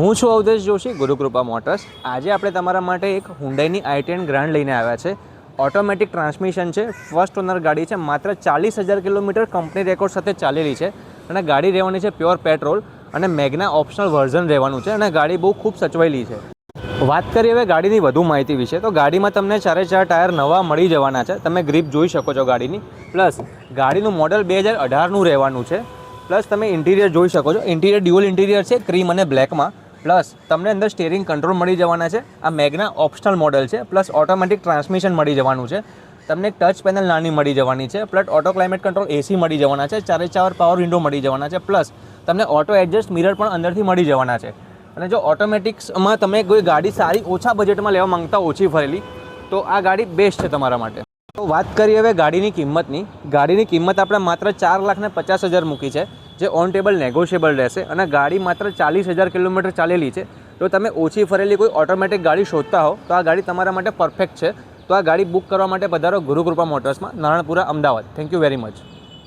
હું છું અવધેશ જોશી, ગુરુકૃપા મોટર્સ. આજે આપણે તમારા માટે એક હુન્ડાઈની i10 ગ્રાન્ડ લઈને આવ્યા છે. ઓટોમેટિક ટ્રાન્સમિશન છે, ફર્સ્ટ ઓનર ગાડી છે, માત્ર 40,000 કિલોમીટર કંપની રેકોર્ડ સાથે ચાલેલી છે અને ગાડી રહેવાની છે પ્યોર પેટ્રોલ અને મેગ્ના ઓપ્શનલ વર્ઝન રહેવાનું છે અને ગાડી બહુ ખૂબ સચવાયેલી છે. વાત કરીએ હવે ગાડીની વધુ માહિતી વિશે, તો ગાડીમાં તમને 4 ટાયર નવા મળી જવાના છે. તમે ગ્રીપ જોઈ શકો છો ગાડીની. પ્લસ ગાડીનું મોડલ 2018નું રહેવાનું છે. પ્લસ તમે ઇન્ટિરિયર જોઈ શકો છો. ઇન્ટિરિયર ડ્યુઅલ ઇન્ટિરિયર છે, ક્રીમ અને બ્લેકમાં. પ્લસ તમને અંદર સ્ટીરિંગ કંટ્રોલ મળી જવાના છે. આ મેગ્ના ઓપ્શનલ મોડલ છે. પ્લસ ઓટોમેટિક ટ્રાન્સમિશન મળી જવાનું છે. તમને ટચ પેનલ નાની મળી જવાની છે. પ્લસ ઓટો ક્લાઇમેટ કંટ્રોલ એસી મળી જવાના છે. 4x4 પાવર વિન્ડો મળી જવાના છે. પ્લસ તમને ઓટો એડજસ્ટ મિરર પણ અંદરથી મળી જવાના છે. અને જો ઓટોમેટિક્સમાં તમે કોઈ ગાડી સારી ઓછા બજેટમાં લેવા માંગતા, ઓછી ફરેલી, તો આ ગાડી બેસ્ટ છે તમારા માટે. તો વાત કરીએ હવે ગાડીની કિંમતની. ગાડીની કિંમત આપણે માત્ર 4,50,000 મૂકી છે, જે ઓન ટેબલ નેગોશિયેબલ રહેશે અને ગાડી માત્ર 40,000 કિલોમીટર ચાલેલી છે. તો તમે ઓછી ફરેલી કોઈ ઓટોમેટિક ગાડી શોધતા હો તો આ ગાડી તમારા માટે પરફેક્ટ છે. તો આ ગાડી બુક કરવા માટે પધારો ગુરુકૃપા મોટર્સમાં, Naranpura, Ahmedabad. Thank you very much.